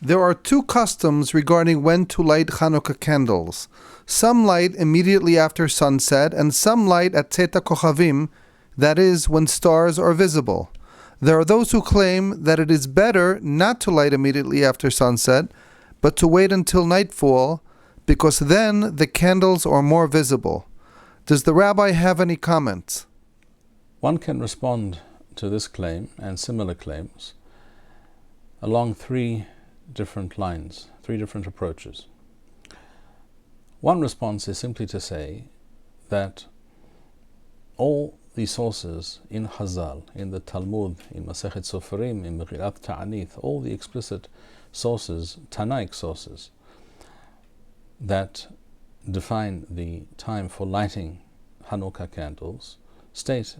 There are two customs regarding when to light Hanukkah candles. Some light immediately after sunset, and some light at Tzeta Kochavim, that is, when stars are visible. There are those who claim that it is better not to light immediately after sunset, but to wait until nightfall, because then the candles are more visible. Does the rabbi have any comments? One can respond to this claim and similar claims along three different lines, three different approaches. One response is simply to say that all the sources in Chazal, in the Talmud, in Masechet Soferim, in Megillat Ta'anith, all the explicit sources, Tanaic sources, that define the time for lighting Hanukkah candles, state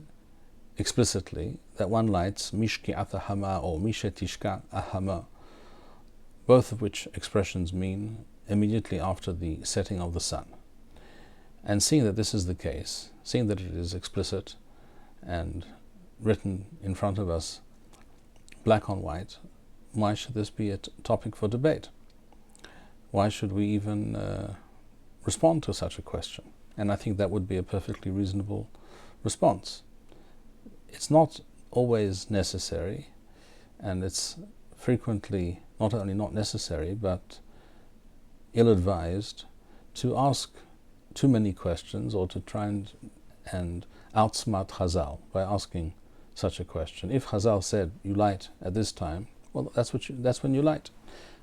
explicitly that one lights Mishki'at Hama or Mishetishka Ahama, both of which expressions mean immediately after the setting of the sun. And seeing that this is the case, seeing that it is explicit and written in front of us, black on white, why should this be a topic for debate? Why should we even respond to such a question? And I think that would be a perfectly reasonable response. It's not always necessary, and it's frequently not only not necessary, but ill-advised to ask too many questions or to try and outsmart Chazal by asking such a question. If Chazal said you light at this time, well, that's when you light.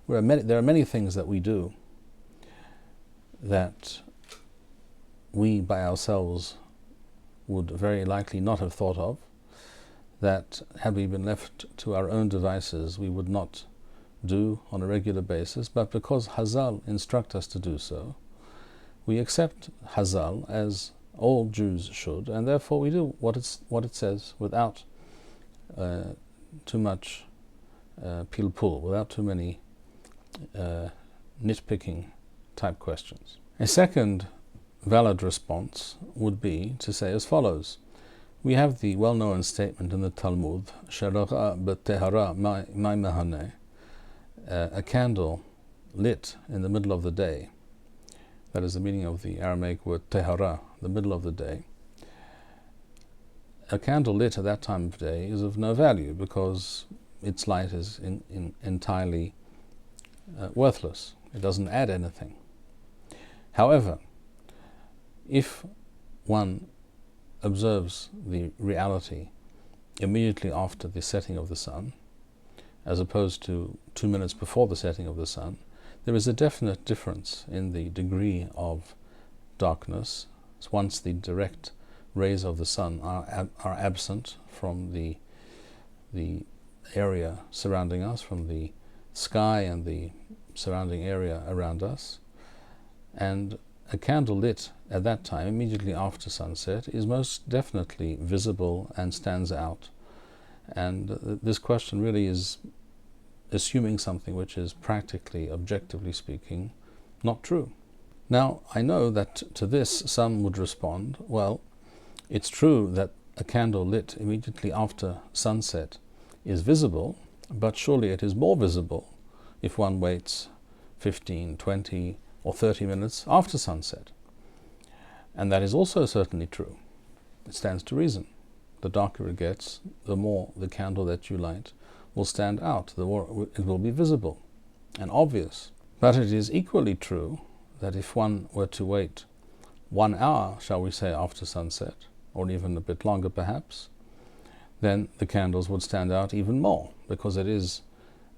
There are many things that we do that we by ourselves would very likely not have thought of, that had we been left to our own devices we would not do on a regular basis, but because Chazal instruct us to do so, we accept Chazal as all Jews should, and therefore we do what it says without too much pilpul, without too many nitpicking type questions. A second valid response would be to say as follows. We have the well-known statement in the Talmud, Sherara b'tehara mai mahaneh, a candle lit in the middle of the day. That is the meaning of the Aramaic word tehara, the middle of the day. A candle lit at that time of day is of no value because its light is entirely worthless. It doesn't add anything. However, if one observes the reality immediately after the setting of the sun, as opposed to 2 minutes before the setting of the sun, there is a definite difference in the degree of darkness once the direct rays of the sun are absent from the area surrounding us, from the sky and the surrounding area around us. And a candle lit at that time, immediately after sunset, is most definitely visible and stands out. And this question really is assuming something which is practically, objectively speaking, not true. Now, I know that to this some would respond, well, it's true that a candle lit immediately after sunset is visible, but surely it is more visible if one waits 15, 20, or 30 minutes after sunset. And that is also certainly true. It stands to reason. The darker it gets, the more the candle that you light will stand out, the more it will be visible and obvious. But it is equally true that if one were to wait 1 hour, shall we say, after sunset, or even a bit longer perhaps, then the candles would stand out even more, because it is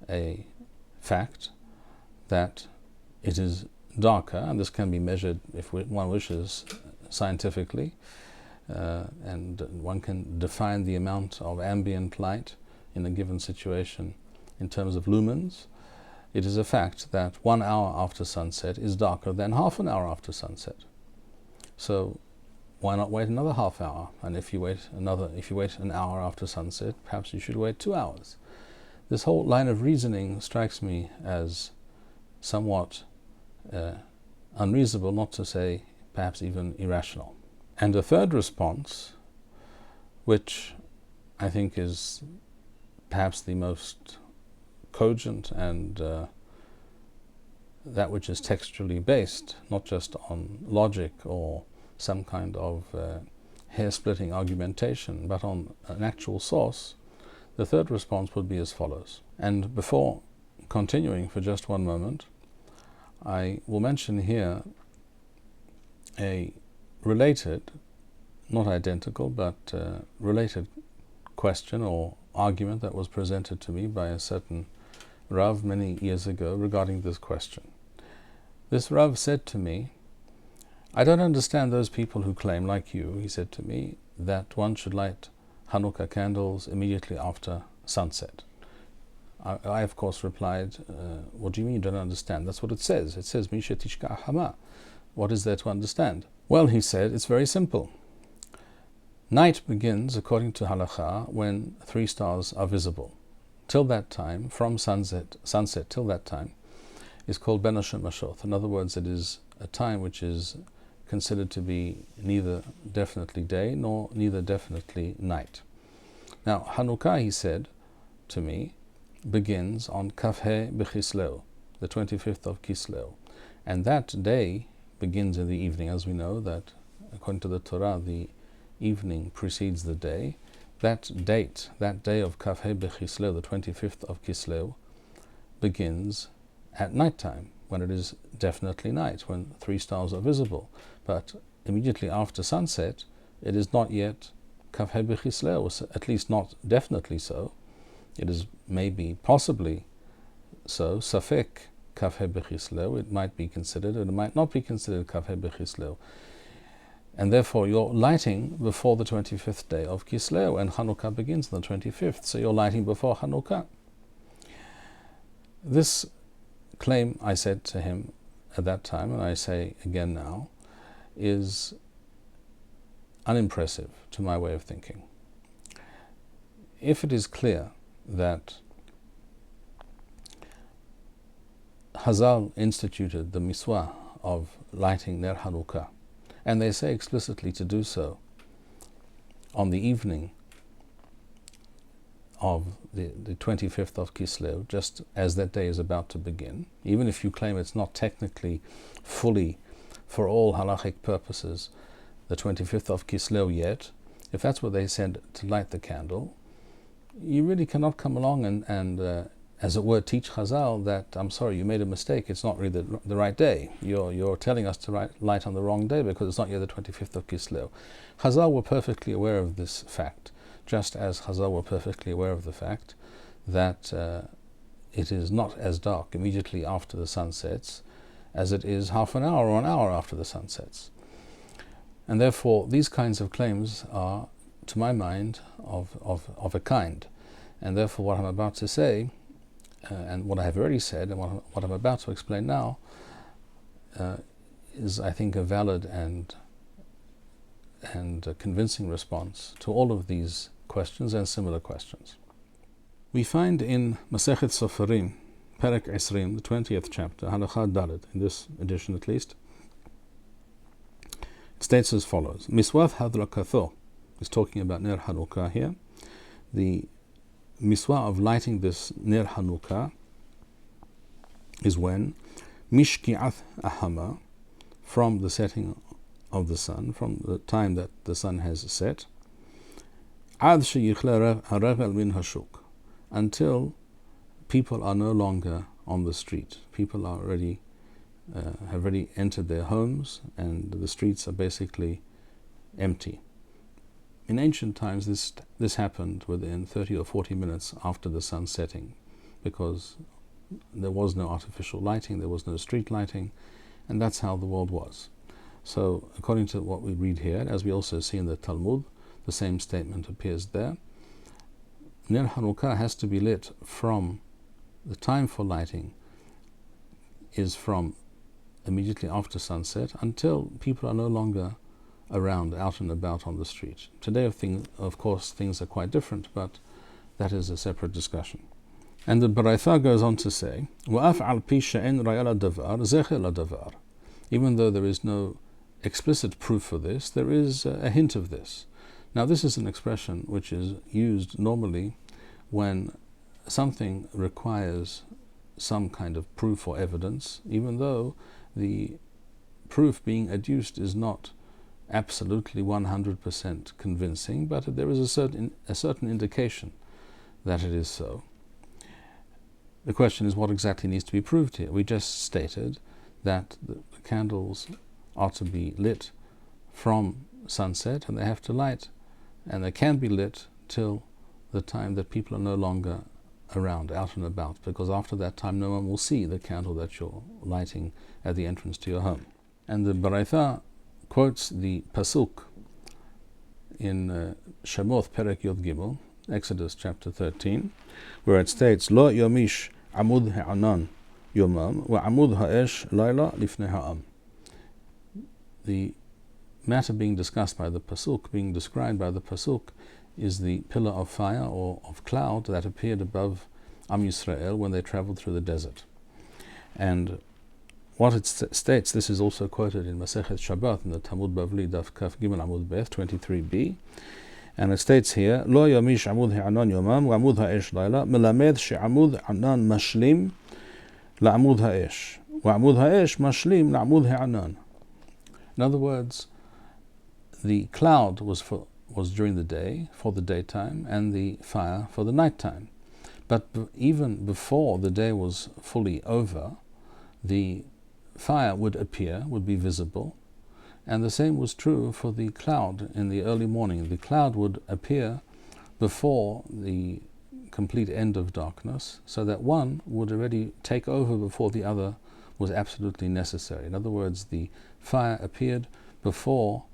a fact that it is darker, and this can be measured, if one wishes, scientifically, and one can define the amount of ambient light in a given situation in terms of lumens. It is a fact that 1 hour after sunset is darker than half an hour after sunset. So why not wait another half hour? And if you wait an hour after sunset, perhaps you should wait 2 hours. This whole line of reasoning strikes me as somewhat unreasonable, not to say perhaps even irrational. And a third response, which I think is perhaps the most cogent and that which is textually based, not just on logic or some kind of hair-splitting argumentation, but on an actual source, the third response would be as follows. And before continuing for just one moment, I will mention here a related, not identical, but related question or argument that was presented to me by a certain Rav many years ago regarding this question. This Rav said to me, I don't understand those people who claim, like you, he said to me, that one should light Hanukkah candles immediately after sunset. I of course replied, what do you mean you don't understand? That's what it says. It says, Misha Tishka Hama. What is there to understand? Well, he said, it's very simple. Night begins, according to Halakha, when 3 stars are visible. Till that time, from sunset till that time, is called Ben Hashem Mashoth. In other words, it is a time which is considered to be neither definitely day nor neither definitely night. Now, Hanukkah, he said to me, begins on Kafhe B'Chisleu, the 25th of Kislev. And that day begins in the evening, as we know that according to the Torah, the evening precedes the day. That date, that day of Kafhe B'Chisleu, the 25th of Kislev, begins at night time, when it is definitely night, when 3 stars are visible. But immediately after sunset, it is not yet Kafhe B'Chisleu, at least not definitely so. It is maybe, possibly so, Safek Kafhe B'Chisleu, it might be considered, and it might not be considered Kafhe B'Chisleu. And therefore you're lighting before the 25th day of Kislev, and Hanukkah begins on the 25th, so you're lighting before Hanukkah. This claim, I said to him at that time, and I say again now, is unimpressive to my way of thinking. If it is clear that Hazal instituted the miswah of lighting Ner Hanukkah, and they say explicitly to do so on the evening of the 25th of Kislev, just as that day is about to begin, even if you claim it's not technically fully, for all halachic purposes, the 25th of Kislev yet, if that's what they said to light the candle, you really cannot come along and as it were, teach Chazal that, I'm sorry, you made a mistake, it's not really the right day. You're telling us to light on the wrong day because it's not yet the 25th of Kislev. Chazal were perfectly aware of this fact, just as Chazal were perfectly aware of the fact that it is not as dark immediately after the sun sets as it is half an hour or an hour after the sun sets. And therefore, these kinds of claims are, to my mind, of a kind. And therefore, what I'm about to say, and what I have already said, and what I'm about to explain now, is, I think, a valid and a convincing response to all of these questions and similar questions. We find in Masechet Soferim, Perek Esrim, the 20th chapter, Halacha Dalet, in this edition at least, it states as follows: Miswav Hadrakatho is talking about Ner Hanukkah here. The miswah of lighting this Ner Hanukkah is when Mishki'ath Ahama, from the setting of the sun, from the time that the sun has set, Ad Sheyichle Revel Min Hashuk, until people are no longer on the street. People are have already entered their homes, and the streets are basically empty. In ancient times, this happened within 30 or 40 minutes after the sun setting, because there was no artificial lighting, there was no street lighting, and that's how the world was. So, according to what we read here, as we also see in the Talmud, the same statement appears there. Ner Hanukkah has to be lit from the time for lighting is from immediately after sunset until people are no longer around, out and about on the street. Today, of course, things are quite different, but that is a separate discussion. And the Baraitha goes on to say, وَأَفْعَلْ پِي شَئِنْ رَيَلَ دَفَارِ زَخِلَ دَفَارِ. Even though there is no explicit proof for this, there is a hint of this. Now, this is an expression which is used normally when something requires some kind of proof or evidence, even though the proof being adduced is not absolutely 100% convincing, but there is a certain indication that it is so. The question is, what exactly needs to be proved here? We just stated that the candles are to be lit from sunset, and they have to light, and they can be lit till the time that people are no longer around, out and about, because after that time no one will see the candle that you're lighting at the entrance to your home. And the Baraitha quotes the Pasuk in Shemoth Perek Yod Gimel, Exodus chapter 13, where it states, Lo yomish amud ha'anan yomam wa amud ha'esh layla lifnei ha'am. The matter being discussed by the Pasuk, being described by the Pasuk, is the pillar of fire or of cloud that appeared above Am Yisrael when they traveled through the desert. And what it states, this is also quoted in Masechet Shabbat in the Talmud Bavli Daf Kaf Gimel Amud Beth 23b, and it states here, Lo yomish amud ha'anan yomam wa amud ha'esh layla melamed she'amud ha'anan mashlim la'amud ha'esh wa amud ha'esh mashlim la'amud ha'anan. In other words, the cloud was during the day, for the daytime, and the fire for the nighttime. But even before the day was fully over, the fire would appear, would be visible, and the same was true for the cloud in the early morning. The cloud would appear before the complete end of darkness, so that one would already take over before the other was absolutely necessary. In other words, the fire appeared before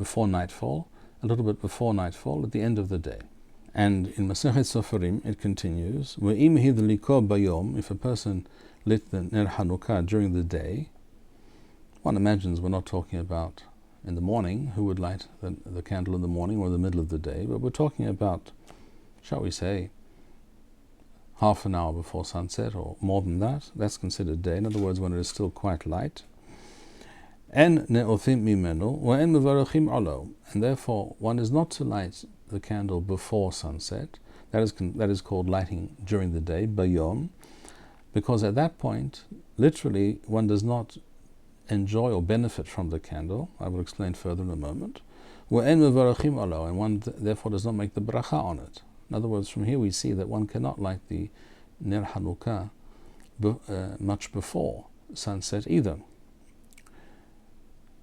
nightfall, a little bit before nightfall, at the end of the day. And in Masechet Soferim it continues, Ve'im hidliko bayom, if a person lit the Ner Hanukkah during the day, one imagines we're not talking about in the morning, who would light the candle in the morning or in the middle of the day, but we're talking about, shall we say, half an hour before sunset or more than that. That's considered day. In other words, when it is still quite light. En ne'othim mimenu wa en mevarachim alo, and therefore one is not to light the candle before sunset. That is called lighting during the day, bayom, because at that point, literally, one does not enjoy or benefit from the candle. I will explain further in a moment. Wa en mevarachim alo, and one therefore does not make the bracha on it. In other words, from here we see that one cannot light the Ner Hanukkah much before sunset either.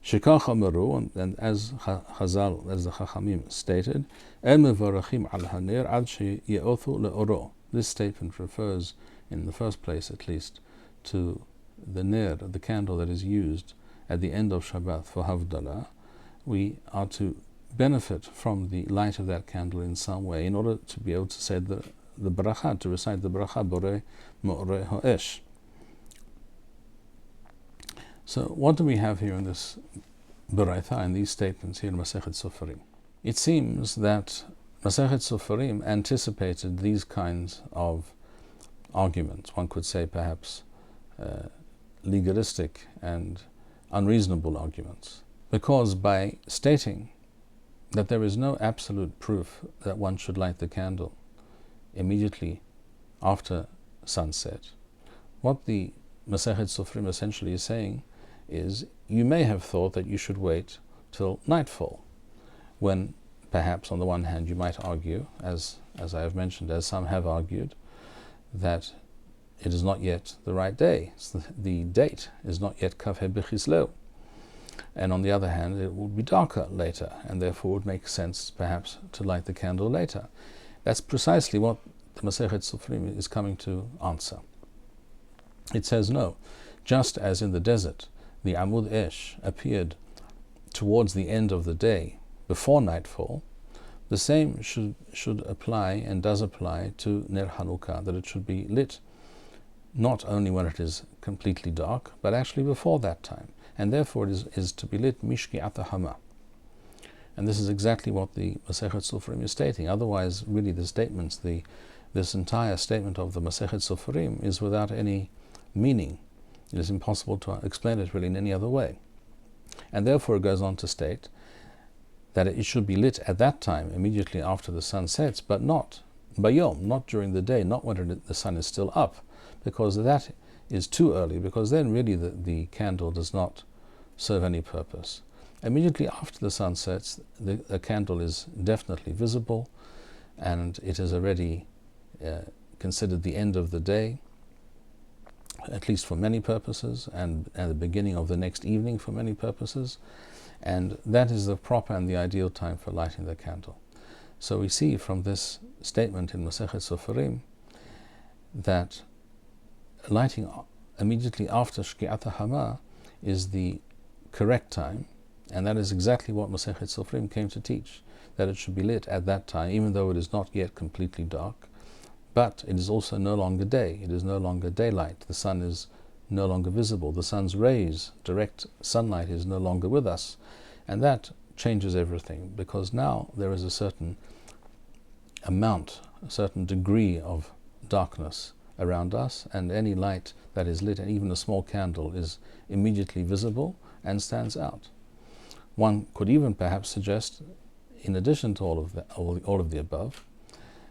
Shekach Amaru, and as Chazal, as the Chachamim stated, El mevarachim al haner ad sheyeothu leoro. This statement refers, in the first place at least, to the ner, the candle that is used at the end of Shabbat for Havdalah. We are to benefit from the light of that candle in some way in order to be able to say the bracha, to recite the bracha borei mo'orei ha'esh. So what do we have here in this Baraitha, in these statements here in Masechet Soferim? It seems that Masechet Soferim anticipated these kinds of arguments, one could say perhaps legalistic and unreasonable arguments, because by stating that there is no absolute proof that one should light the candle immediately after sunset, what the Masechet Soferim essentially is saying is, you may have thought that you should wait till nightfall, when perhaps on the one hand you might argue, as I have mentioned, as some have argued, that it is not yet the right day. The date is not yet Kaf He B'Chislev. And on the other hand, it will be darker later, and therefore it would make sense perhaps to light the candle later. That's precisely what the Masechet Soferim is coming to answer. It says no. Just as in the desert, the Amud Esh appeared towards the end of the day, before nightfall, the same should apply and does apply to Ner Hanukkah, that it should be lit not only when it is completely dark, but actually before that time. And therefore it is to be lit Mishki Atahama. And this is exactly what the Masechet Soferim is stating. Otherwise, really this entire statement of the Masechet Soferim is without any meaning. It is impossible to explain it really in any other way. And therefore it goes on to state that it should be lit at that time, immediately after the sun sets, but not bayom, not during the day, not when the sun is still up. because that is too early, because then really the candle does not serve any purpose. Immediately after the sun sets, the candle is definitely visible, and it is already considered the end of the day, at least for many purposes, and the beginning of the next evening for many purposes, and that is the proper and the ideal time for lighting the candle. So we see from this statement in Masechet Soferim that lighting immediately after Shki'at HaHama is the correct time, and that is exactly what Masechet Soferim came to teach, that it should be lit at that time, even though it is not yet completely dark, but it is also no longer day, it is no longer daylight, the sun is no longer visible, the sun's rays, direct sunlight, is no longer with us, and that changes everything, because now there is a certain amount, a certain degree of darkness around us, and any light that is lit, and even a small candle, is immediately visible and stands out. One could even perhaps suggest, in addition to all of the above,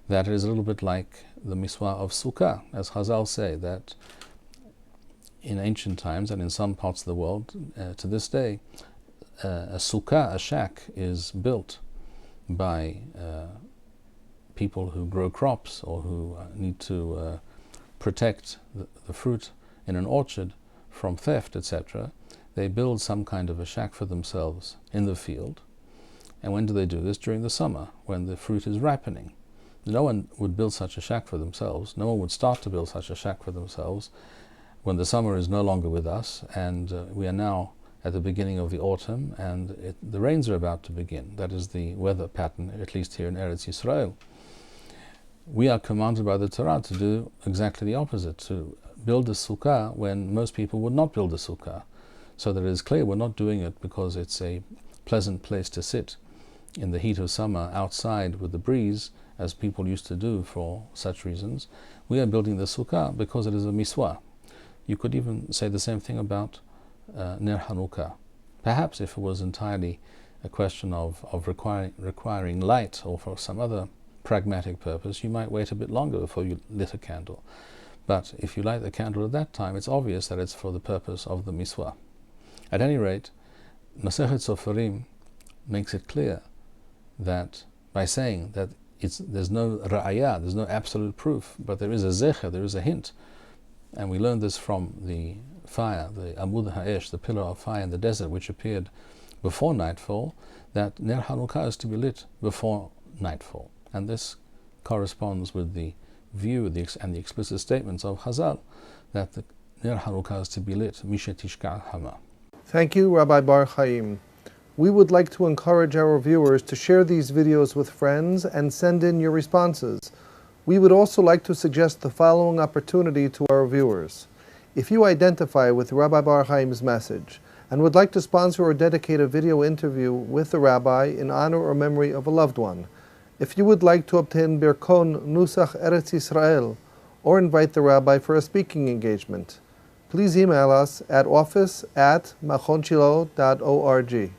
that it is a little bit like the miswah of Sukkah, as Chazal say, that in ancient times and in some parts of the world to this day, a sukkah, a shack, is built by people who grow crops or who need to protect the fruit in an orchard from theft, etc. They build some kind of a shack for themselves in the field. And when do they do this? During the summer, when the fruit is ripening. No one would build such a shack for themselves. No one would start to build such a shack for themselves when the summer is no longer with us, and we are now at the beginning of the autumn, and the rains are about to begin. That is the weather pattern, at least here in Eretz Yisrael. We are commanded by the Torah to do exactly the opposite, to build a sukkah when most people would not build a sukkah. So that it is clear we're not doing it because it's a pleasant place to sit in the heat of summer outside with the breeze, as people used to do for such reasons. We are building the sukkah because it is a miswah. You could even say the same thing about Ner Hanukkah. Perhaps if it was entirely a question of requiring light, or for some other pragmatic purpose, you might wait a bit longer before you lit a candle. But if you light the candle at that time, it's obvious that it's for the purpose of the miswah. At any rate, Masechet Soferim makes it clear that by saying that there's no ra'ayah, there's no absolute proof, but there is a zecher, there is a hint. And we learned this from the fire, the Amud Ha'esh, the pillar of fire in the desert, which appeared before nightfall, that Ner Hanukkah is to be lit before nightfall. And this corresponds with the view and the explicit statements of Chazal, that the Ner Hanukkah is to be lit Mishet Tishka'at Hama. Thank you, Rabbi Bar-Hayim. We would like to encourage our viewers to share these videos with friends and send in your responses. We would also like to suggest the following opportunity to our viewers. If you identify with Rabbi Bar-Hayim's message and would like to sponsor or dedicate a video interview with the rabbi in honor or memory of a loved one, if you would like to obtain Birkon Nusach Eretz Yisrael or invite the rabbi for a speaking engagement, please email us at office@machonshilo.org.